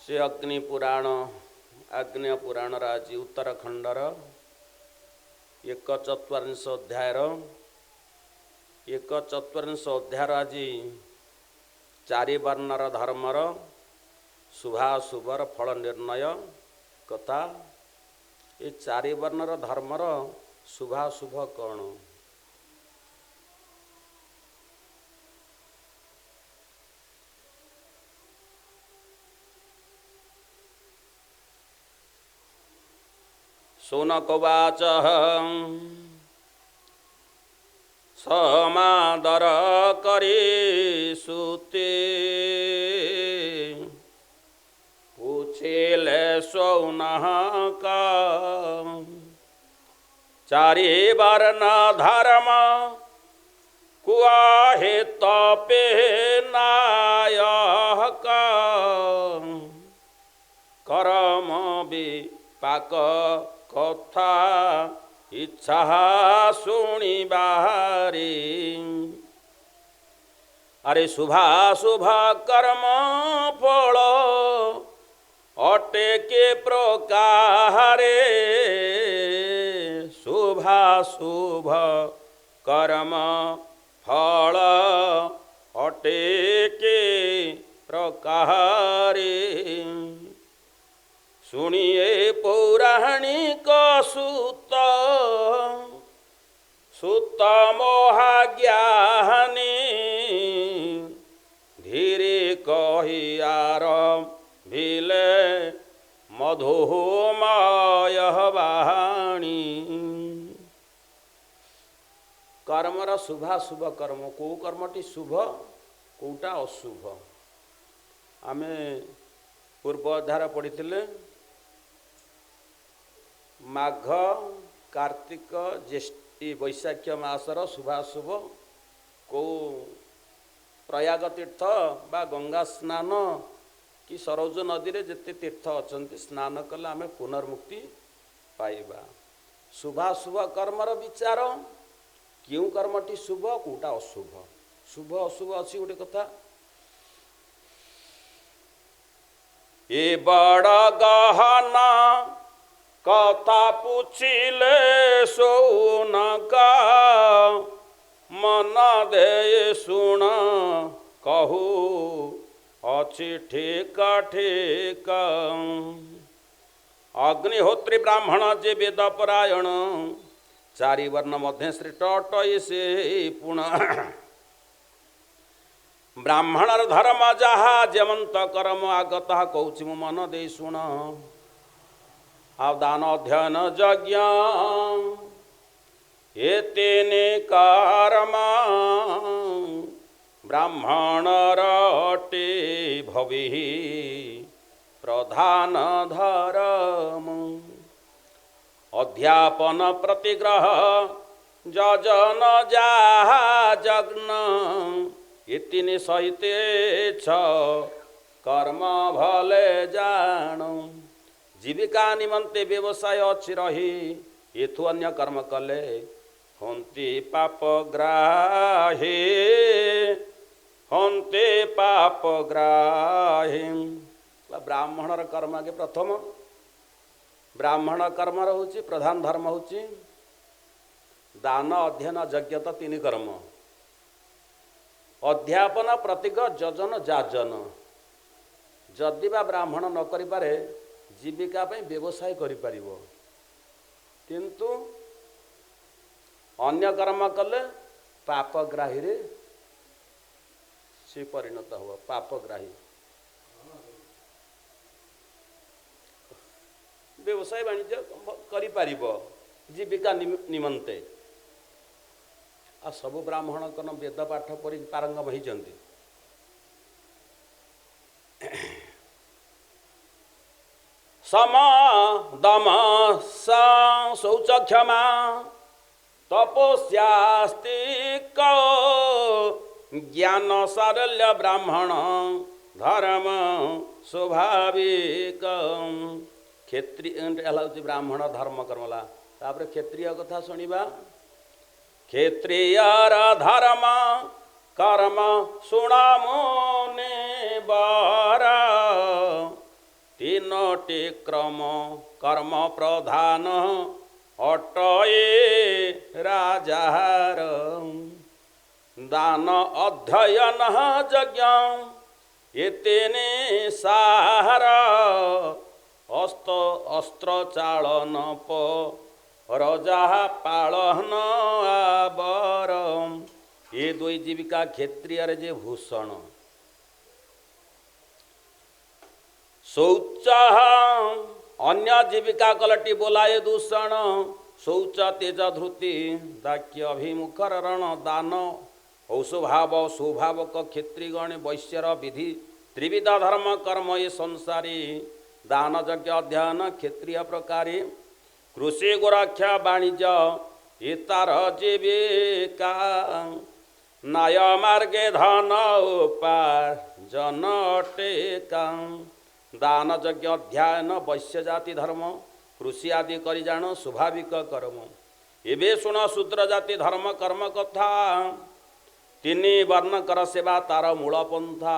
से अग्निपुराण आग्नेय पुराण आज उत्तरखंडर 1/4 अध्यायर 1/4 अध्यायर आज चारि वर्णर धर्मर शुभाशुभर फल निर्णय कथा। ये चारि वर्णर धर्मर शुभाशुभ कौन? शौनकवाच समादर करी सुते पूछेले शौनक चारि वर्ण धर्म कुआहे तपे नायक कर्म विपाक कथा इच्छा शुणिबारी। अरे शुभाशुभ कर्म फल अटे के प्रकारे शुभाशुभ कर्म फल अटे के प्रकारे। सुनिए पौराणिक सूत सुत मोहाज्ञानी धीरे कहियार भिले मधुमय वाणी। कर्मर शुभाशुभ कर्म को कर्मटी शुभ कोटा अशुभ आमे पूर्व अध्याय पढ़ी माघ कार्तिक ज्येष्ठी वैशाख मासर शुभाशुभ को प्रयाग तीर्थ बा गंगा स्नान कि सरोज नदी रे जेते तीर्थ अछंती स्नान कले आमे पुनर्मुक्ति पाइबा। शुभाशुभ कर्मर विचार क्यों कर्मटी शुभ कोटा अशुभ शुभ अशुभ अच्छी गोटे कथा। ए बड़ गहना कथा पूछिले शौनका मन दे शुण कहू अच्छी ठीक ठीक। अग्निहोत्री ब्राह्मण जे वेद परायण चारि वर्ण मध्य श्रेष्ठ अटय से पुण। ब्राह्मणर धर्म जहा जेमंत कर्म आगत कौची मु मन दे शुण। दान अध्ययन यज्ञ एतेने कर्म ब्राह्मणर अटे भवि प्रधान धर्म। अध्यापन प्रतिग्रह जजन जाहा जग्न इतिनि सहिते छ कर्म भले जान। जीविका निमंते व्यवसाय अच्छी रही एथु अन्य कर्म कले हंती पाप ग्राहे हंते पाप ग्राहे। ब्राह्मणर कर्म आगे प्रथम ब्राह्मण कर्म होची प्रधान धर्म होची दान अध्ययन यज्ञ तो तीन कर्म। अध्यापन प्रतीक जजन जाजन जदि बा ब्राह्मण न करि पारे जीविका पे व्यवसाय करि परिबो किंतु अन्य कर्म कले पापग्राही रे से परिणत हुआ पापग्राही। व्यवसाय वाणिज्य करि परिबो जीविका निमंते आ सब ब्राह्मण कन वेद पाठ परि पारंगम होइचंती। सम दम शौच क्षमा तपस्यास्तिक ज्ञान सारल्य ब्राह्मण धर्म स्वाभाविक। क्षेत्रीय ब्राह्मण धर्म कर्मला तापर क्षेत्रीय कथा शुणा। क्षेत्रीयर धर्म कर्म सुणामो ने बारा टे क्रम कर्म प्रधान अटये राजार दान अध्ययन यज्ञ एतेने सार अस्त्र चालन रजा पालन आबर ये दुई जीविका क्षेत्रीय जे भूषण शौच अन्य जीविका कलटी बोलाए दूषण शौच तेज धृति दाक्य अभिमुखर रण दान औषभाव स्वभावक क्षेत्रीगण वैश्यर विधि त्रिविध धर्म कर्म ये संसारी दान यज्ञ अध्ययन क्षेत्रीय प्रकारी कृषि गोरक्षा वाणिज्य ये तार जीविका नाय मार्गे धन उपार्जन टेका दान यज्ञ अध्ययन वैश्य जाति धर्म कृषि आदि करी जान स्वाभाविक कर्म एबे शुण शूद्र जाति धर्म कर्म कथा तीन वर्ण कर सेवा तार मूल पंथा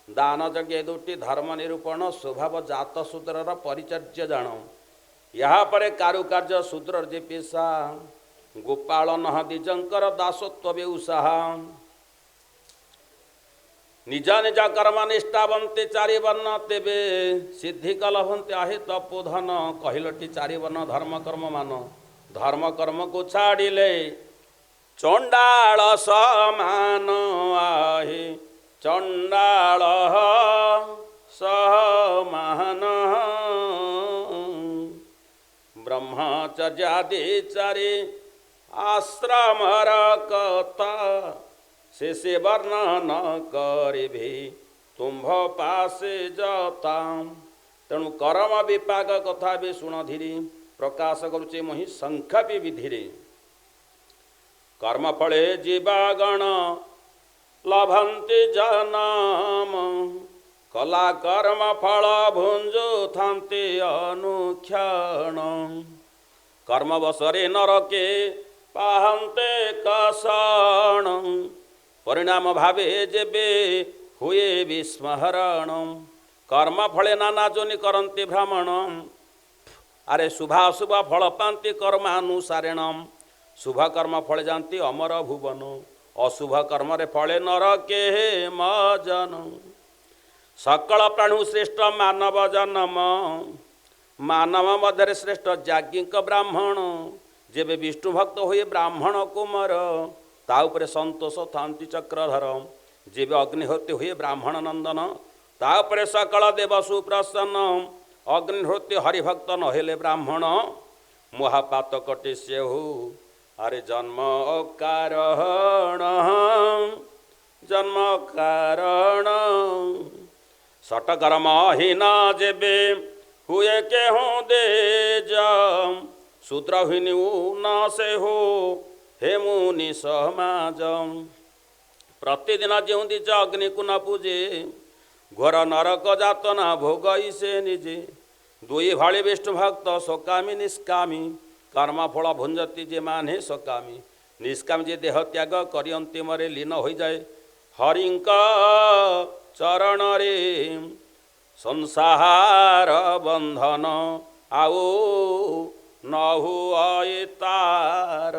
दान यज्ञ दुटी धर्म निरूपण स्वभाव जात शूद्रर परिचर्य जाण यहाँ पर कारुकार्य शूद्र जे पेशा गोपालन द्विजंकर दासत्व बेउसाह निज निज कर्म निष्ठावंते चारि वर्ण तेबे सिद्धि कलभंते आहे तपोधन कहलटी चारि वर्ण धर्म कर्म मान धर्म कर्म को छाड़िले चंडाल समान आहे चंडाल समान ब्रह्मचर्यादि चारि आश्रमर कथा से वर्णन करिभि तुम्भ पासे जता तेणु कर्म विपाक कथा भी शुण धीरे प्रकाश करुचे मही संख्या भी विधिरे कर्म फले जीवागण लभन्ति जनम कला कर्म फल भुंजु थान्ति अनुक्षण कर्म बसरे नरके पाहन्ते कषण परिणाम भावे जेबे हुए विस्मरण कर्म फले नाना जोनि करन्ति भ्रमण अरे शुभाशुभ फल पान्ति कर्मानुसारेण शुभ कर्म फले जानती अमर भुवन अशुभ कर्म रे फले नरके मजन सकल प्राणु श्रेष्ठ मानव जन्म मानव मध्य श्रेष्ठ याज्ञिक ब्राह्मण जेबे विष्णु भक्त हुए ब्राह्मण कुमार ताऊपर संतोष थांति चक्रधर जेबे अग्निहोत्री हुए ब्राह्मण नंदन ताऊपर सकल देव सुप्रसन्न अग्निहोत्री हरिभक्त नहेले ब्राह्मण महापात कटे सेहु अरे जन्म कारण सटकर्म हीना जेबे हुए केहू दे शूद्र हुई न से हो हे मुनि समाज प्रतिदिन जो दिच अग्नि को न पूजे घोर नरक जातना भोग से निजे दुई भाई विष्णु भक्त सकामी निष्कामी कर्म फल भुंजती जे माने सकामी निष्कामी जे देह त्याग करी अंतिम लीन हो जाए हरिंक चरण रे संसार बंधन आओ नहु तार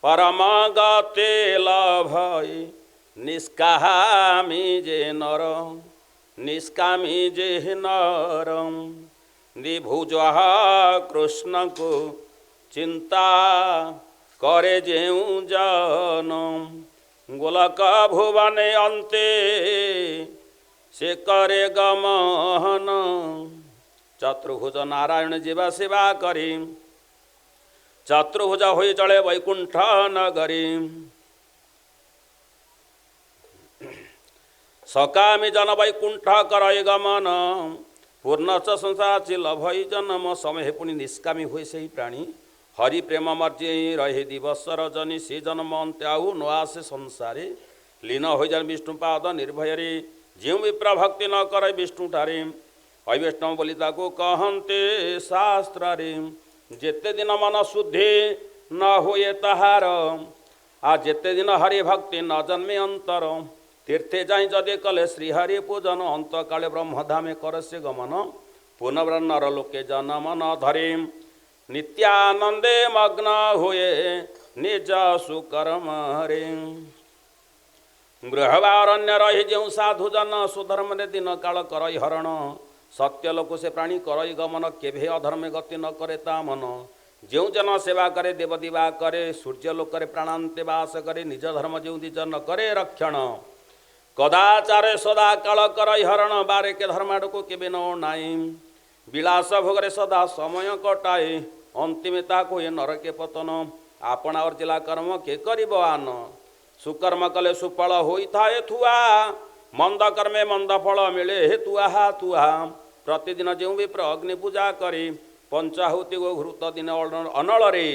परम गते लभय निष्कामी जे नर निष्कामी जे नर द्विभुज कृष्ण को चिंता करे जेऊ जन गोलक भुवन अंते से करे गमन चतुर्भुज नारायण जीवा सेवा करी चतुर्भुज हो चले वैकुंठ नगरी सकामी जन वैकुंठ करय गमन पूर्ण च संसार चिल भई जन्म समय पुनि निष्कामी हुए से प्राणी हरि प्रेम मर्जी रहे दिवस रजनी से जन्म अंत्याहु न आसे संसारे लीन हो जान विष्णुपाद निर्भय रे जो विप्र भक्ति न करे विष्णु ठारे अवैष्णव बोली ताको कहते शास्त्र रे जेते दिन मन शुद्धि न हुए तहार आ जेते दिन हरि भक्ति न जन्मे अंतर तीर्थे जाई जदि कले श्रीहरि पूजन अंत काले ब्रह्मधामे कर से गमन पुनः नर लोके जन्म न धरे नित्यानंदे मग्न हुए निज सुकर्म हरे। गृहवारण्य रही जो साधु जन सुधर्म ने दिन काल करई हरण सत्य लोक से प्राणी करई गमन केभे अधर्मे गति न करे ता मन जो जन सेवा करे देव दिवा करे सूर्य लोक प्राणांते वास करे निज धर्म जो दिज न करे रक्षण कदाचारे सदा काल करई हरण बारे के धर्माड़ को केबे न नाई विलास भोगरे सदा समय कटाए अंतिमे ताको ये नरके पतन आपण अर्जिला कर्म के करिब आन सुकर्म कले सुफल होई थाए थुआ मंद कर्मे मंद फल मिले हेतु आहा तुहा प्रतिदिन जो विप्र अग्नि पूजा करी पंचाहुति गो घृत दिन अनल रे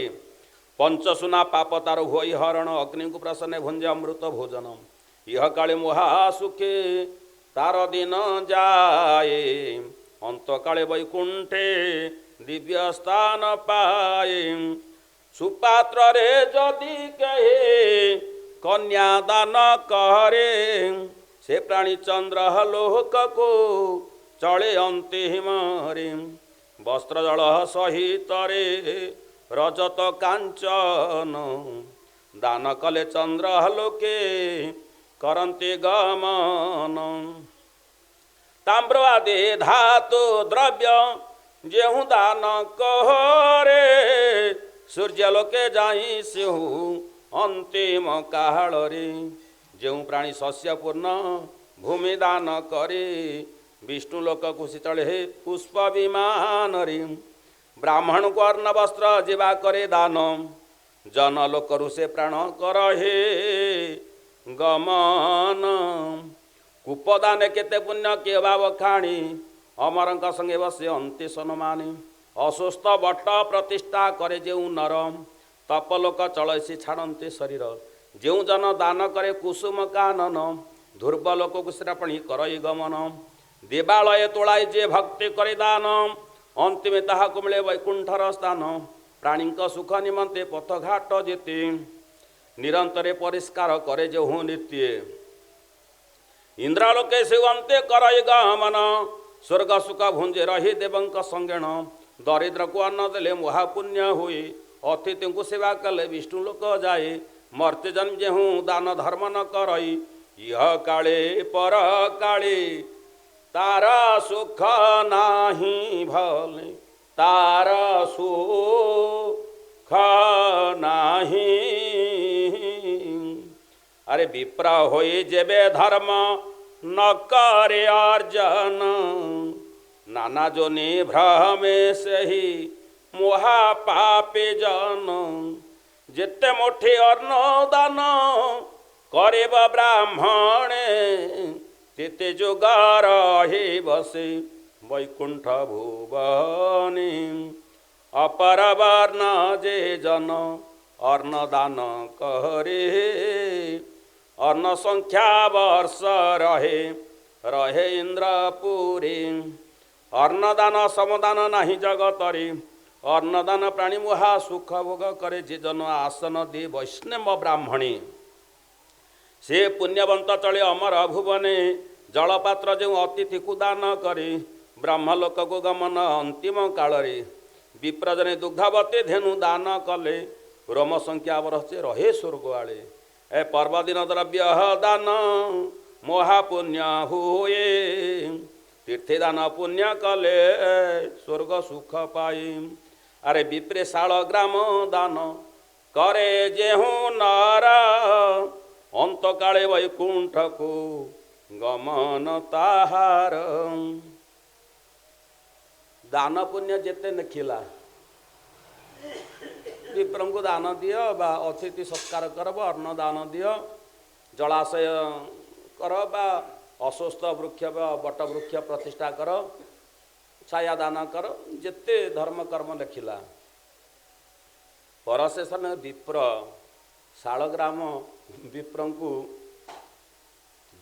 पंचसुना पाप तार होई हरण अग्नि को प्रसन्न भुंज अमृत भोजन यह काले मोहा सुखे तार दिन जाए अंत काले वैकुंठे दिव्य स्थान पाए सुपात्र रे जदि कहे कन्यादान करे से प्राणी चंद्र लोक को चले अंतिम रे वस्त्र जल सहित रे रजत कांचन दान कले चंद्र लोके करन्ति गमन ताम्र आदि धातु द्रव्य जेहू दान कहरे सूर्य लोके जाई सेहू अंतिम काल रे जो प्राणी शस्य पूर्ण भूमि दान करे विष्णु लोक खुशी चढ़े पुष्प विमान रे ब्राह्मण को अर्ण वस्त्र जीवा करे दान जन लोक से प्राण कर हे गमन कूपदान केते पुण्य के भाव खाणी अमरंक संगे बसे अंति सनमानी असुस्थ बट प्रतिष्ठा करे जो नर तपलोक चलसी छाड़ते शरीर जो जन दान करे कुसुम कानन ध्रुवलोक कुश्रापणी करई गमन देवालय तोड़ाई जे भक्ति करे दान अंतिमे ताहाकु मिले वैकुंठर स्थान प्राणी सुख निमंते पथघाट जेते निरंतरे परिष्कार करे जो हूँ नित्य इंद्रलोके से अंते करई गमन स्वर्ग सुख भुंजे रही देवंक संगेण दरिद्र को अन्न देले महापुण्य हुए अतिथि को सेवा कले विष्णु लोक जाए मर्त्य जन्म जेहू दान धर्म न करई यह काले पर काले तारा सुख नाही भले तारा सुख नाही अरे विप्र होई जेबे धर्म न करे अर्जन नाना जोनि भ्रमे सही मोहा पापे जन जेते मुठी अन्न दान करे ब्राह्मणे तेते जोगार हे बसे वैकुंठ भुवनी अपर वर्ण जे जन अन्न दान करे अन्न संख्या वर्ष रहे रहे इंद्रपुरी अन्नदान समदान नाही जगतरे अन्नदान प्राणी मुहा सुख भोग करे जे जन आसन दे वैष्णव ब्राह्मणी से पुण्यवंत चले अमर भुवने जलपात्र जो अतिथि को दान करे ब्रह्मलोक को गमन अंतिम काल विप्रजने दुग्धवती धेनु दान कले रोम संख्या वर्षे रहे स्वर्ग आले ए पर्वदिन द्रव्य दान महापुण्य हुए तीर्थे दान पुण्य कले स्वर्ग सुख पाई अरे विप्रे शाल ग्राम दान करे जेहू नर अंत काले वैकुंठ को गमन ताहार दान पुण्य जेते नखिला विप्रम को दान दियो बा अतिथि सत्कार करब अन्न दान दियो जलाशय कर बा अस्वस्थ वृक्ष बट वृक्ष प्रतिष्ठा कर छाया दान कर जेते धर्म कर्म लिखिला परशेषन विप्र शालग्राम विप्र को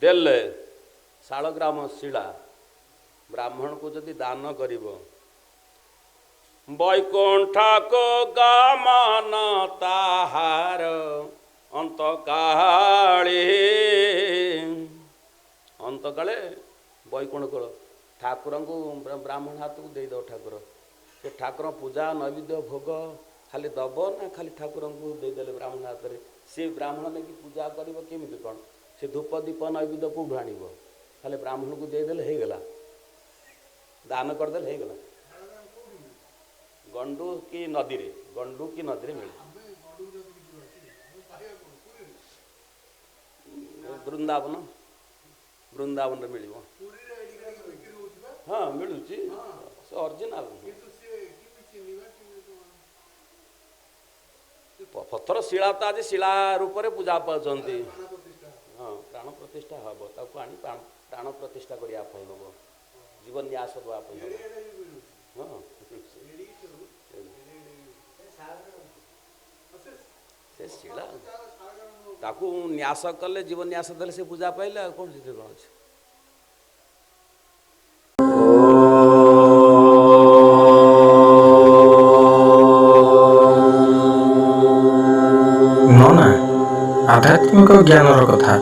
देले शालग्राम शिला ब्राह्मण को जदि दान करिब वैकुंठ को गमन ताहार अंत काले ଅନ୍ତକାଳେ ବୈକୁଣ୍ଠ କୂଳ ଠାକୁରଙ୍କୁ ବ୍ରାହ୍ମଣ ହାତକୁ ଦେଇଦେବ ଠାକୁର। ସେ ଠାକୁର ପୂଜା ନୈବେଦ୍ୟ ଭୋଗ ଖାଲି ଦେବ ନା ଖାଲି ଠାକୁରଙ୍କୁ ଦେଇଦେଲେ ବ୍ରାହ୍ମଣ ହାତରେ? ସେ ବ୍ରାହ୍ମଣ ନେଇକି ପୂଜା କରିବ କେମିତି କ'ଣ? ସେ ଧୂପ ଦୀପ ନୈବେଦ୍ୟ କେଉଁଠୁ ଆଣିବ? ଖାଲି ବ୍ରାହ୍ମଣକୁ ଦେଇଦେଲେ ହେଇଗଲା, ଦାନ କରିଦେଲେ ହେଇଗଲା। ଗଣ୍ଡୁ କି ନଦୀରେ ମିଳେ। ବୃନ୍ଦାବନରେ ମିଳିବ। ହଁ ମିଳୁଛି, ସେ ଅରିଜିନାଲ ପଥର ଶିଳା ତ ଆଜି ଶିଳା ରୂପରେ ପୂଜା ପାଉଛନ୍ତି। ହଁ ପ୍ରାଣ ପ୍ରତିଷ୍ଠା ହେବ, ତାକୁ ଆଣି ପ୍ରାଣ ପ୍ରତିଷ୍ଠା କରିବା ପାଇଁ ହେବ, ଜୀବନ ନ୍ୟାସ ଦେବା ପାଇଁ ହେବ। ହଁ ସେ ଶିଳା ତାକୁ ନ୍ୟାସ କଲେ, ଜୀବନ ନ୍ୟାସ ଦେଲେ ସେ ପୂଜା ପାଇଲେ, ଆଉ କ'ଣ ସେଥିରେ କ'ଣ ଅଛି? ନନା, ଆଧ୍ୟାତ୍ମିକ ଜ୍ଞାନର କଥା